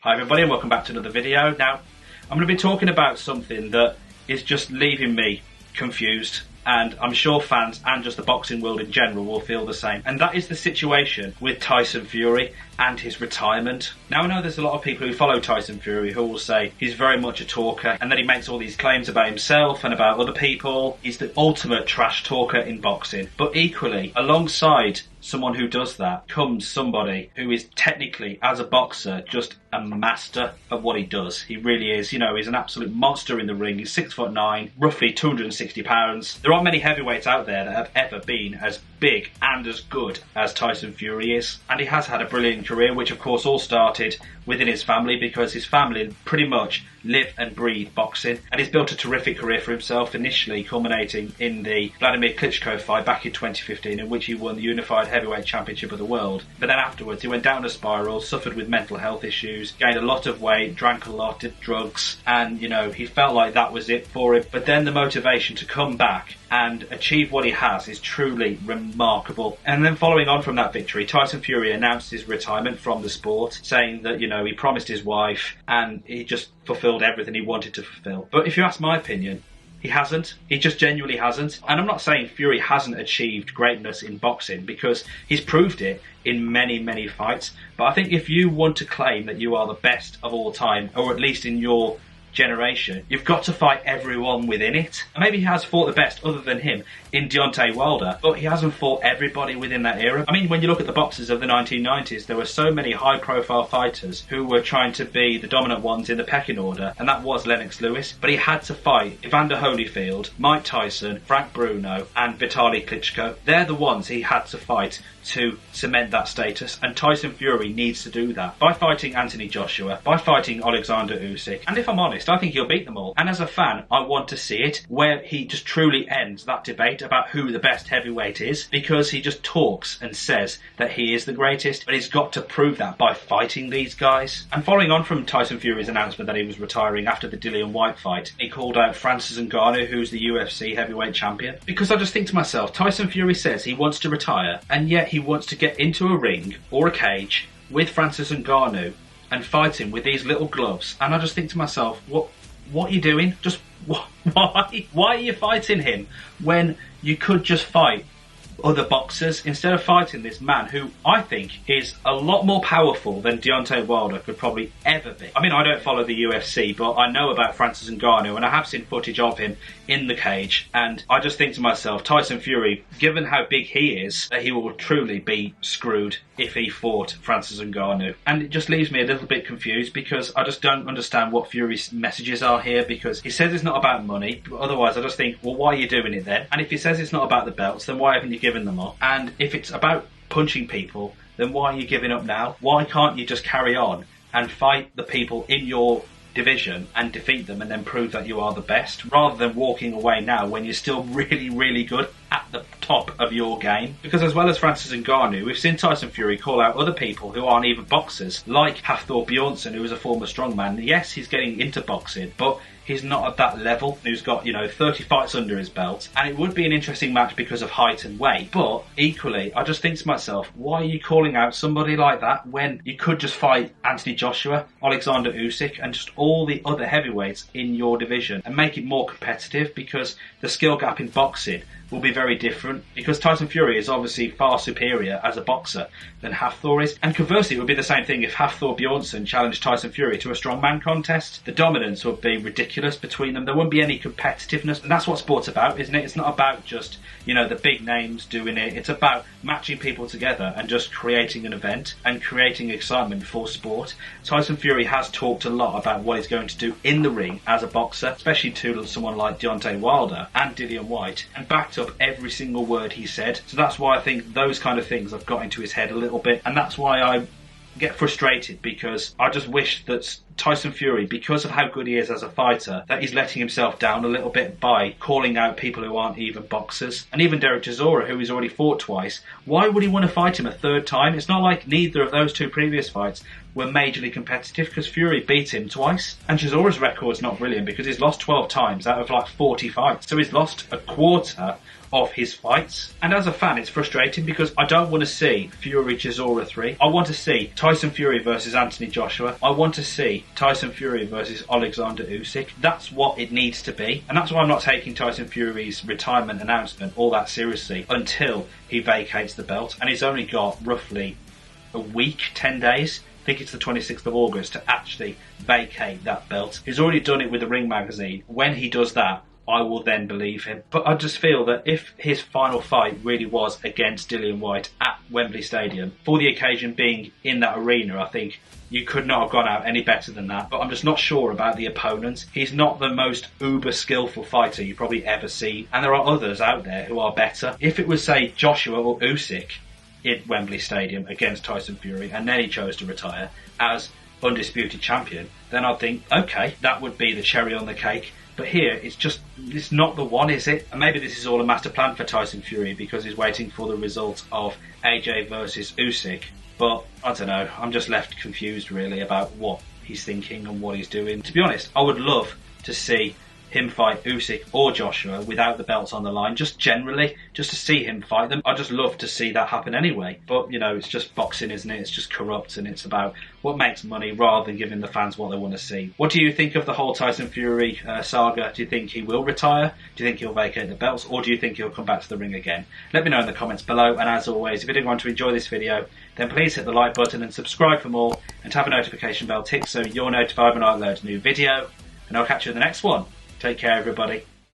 Hi everybody and welcome back to another video. Now, I'm going to be talking about something that is just leaving me confused, and I'm sure fans and just the boxing world in general will feel the same. And that is the situation with Tyson Fury and his retirement. Now, I know there's a lot of people who follow Tyson Fury who will say he's very much a talker and that he makes all these claims about himself and about other people. He's the ultimate trash talker in boxing. But equally, alongside someone who does that comes somebody who is technically, as a boxer, just a master of what he does. He really is. You know, he's an absolute monster in the ring. He's 6'9", roughly 260 pounds. There aren't many heavyweights out there that have ever been as big and as good as Tyson Fury is. And he has had a brilliant career, which of course all started within his family, because his family pretty much live and breathe boxing. And he's built a terrific career for himself, initially culminating in the Vladimir Klitschko fight back in 2015, in which he won the Unified Heavyweight Championship of the world. But then afterwards he went down a spiral, suffered with mental health issues, gained a lot of weight, drank a lot, did drugs, and you know, he felt like that was it for him. But then the motivation to come back and achieve what he has is truly remarkable. And then following on from that victory, Tyson Fury announced his retirement from the sport, saying that, you know, he promised his wife and he just fulfilled everything he wanted to fulfill. But if you ask my opinion, he hasn't. He just genuinely hasn't. And I'm not saying Fury hasn't achieved greatness in boxing, because he's proved it in many, many fights. But I think if you want to claim that you are the best of all time, or at least in your generation, you've got to fight everyone within it. And maybe he has fought the best other than him in Deontay Wilder, but he hasn't fought everybody within that era. I mean, when you look at the boxers of the 1990s, there were so many high profile fighters who were trying to be the dominant ones in the pecking order, and that was Lennox Lewis. But he had to fight Evander Holyfield, Mike Tyson, Frank Bruno and Vitaly Klitschko. They're the ones he had to fight to cement that status, and Tyson Fury needs to do that by fighting Anthony Joshua, by fighting Alexander Usyk, and if I'm honest, I think he'll beat them all. And as a fan, I want to see it where he just truly ends that debate about who the best heavyweight is, because he just talks and says that he is the greatest, but he's got to prove that by fighting these guys. And following on from Tyson Fury's announcement that he was retiring after the Dillian Whyte fight, he called out Francis Ngannou, who's the UFC heavyweight champion, because I just think to myself, Tyson Fury says he wants to retire, and yet he wants to get into a ring or a cage with Francis Ngannou and fight him with these little gloves. And I just think to myself, what are you doing? Just why are you fighting him when you could just fight other boxers instead of fighting this man who I think is a lot more powerful than Deontay Wilder could probably ever be? I mean, I don't follow the UFC, but I know about Francis Ngannou and I have seen footage of him in the cage, and I just think to myself, Tyson Fury, given how big he is, that he will truly be screwed if he fought Francis Ngannou. And it just leaves me a little bit confused, because I just don't understand what Fury's messages are here, because he says it's not about money, but otherwise I just think, well, why are you doing it then? And if he says it's not about the belts, then why haven't you given them up? And if it's about punching people, then why are you giving up now? Why can't you just carry on and fight the people in your division and defeat them and then prove that you are the best, rather than walking away now when you're still really, really good at the top of your game? Because as well as Francis Ngannou, we've seen Tyson Fury call out other people who aren't even boxers, like Thorbjornsson, who is a former strongman. Yes, he's getting into boxing, but he's not at that level. Who's got, you know, 30 fights under his belt, and it would be an interesting match because of height and weight. But equally, I just think to myself, why are you calling out somebody like that when you could just fight Anthony Joshua, Alexander Usyk, and just all the other heavyweights in your division and make it more competitive? Because the skill gap in boxing will be very different, because Tyson Fury is obviously far superior as a boxer than Hafthor is. And conversely, it would be the same thing if Hafthor Bjornsson challenged Tyson Fury to a strongman contest. The dominance would be ridiculous between them. There wouldn't be any competitiveness, and that's what sport's about, isn't it? It's not about just, you know, the big names doing it. It's about matching people together and just creating an event and creating excitement for sport. Tyson Fury has talked a lot about what he's going to do in the ring as a boxer, especially to someone like Deontay Wilder and Dillian Whyte, and backed up every single word he said. So that's why I think those kind of things have got into his head a little bit, and that's why I get frustrated, because I just wish that Tyson Fury, because of how good he is as a fighter, that he's letting himself down a little bit by calling out people who aren't even boxers. And even Derek Chisora, who he's already fought twice, why would he want to fight him a third time? It's not like neither of those two previous fights were majorly competitive, because Fury beat him twice. And Chisora's record's not brilliant because he's lost 12 times out of like 40 fights. So he's lost a quarter of his fights. And as a fan, it's frustrating because I don't want to see Fury Chisora 3. I want to see Tyson Fury versus Anthony Joshua. I want to see Tyson Fury versus Alexander Usyk. That's what it needs to be. And that's why I'm not taking Tyson Fury's retirement announcement all that seriously until he vacates the belt. And he's only got roughly a week, 10 days. I think it's the 26th of August to actually vacate that belt. He's already done it with the Ring magazine. When he does that, I will then believe him. But I just feel that if his final fight really was against Dillian Whyte at Wembley Stadium, for the occasion being in that arena, I think you could not have gone out any better than that. But I'm just not sure about the opponents. He's not the most uber skillful fighter you probably ever see, and there are others out there who are better. If it was, say, Joshua or Usyk in Wembley Stadium against Tyson Fury, and then he chose to retire as undisputed champion, then I'd think, okay, that would be the cherry on the cake. But here, it's not the one, is it? And maybe this is all a master plan for Tyson Fury because he's waiting for the result of AJ versus Usyk. But I don't know, I'm just left confused really about what he's thinking and what he's doing. To be honest, I would love to see him fight Usyk or Joshua without the belts on the line, just generally, just to see him fight them. I'd just love to see that happen anyway. But, you know, it's just boxing, isn't it? It's just corrupt, and it's about what makes money rather than giving the fans what they want to see. What do you think of the whole Tyson Fury saga? Do you think he will retire? Do you think he'll vacate the belts? Or do you think he'll come back to the ring again? Let me know in the comments below. And as always, if you did want to enjoy this video, then please hit the like button and subscribe for more, and have a notification bell tick so you're notified when I upload a new video. And I'll catch you in the next one. Take care, everybody.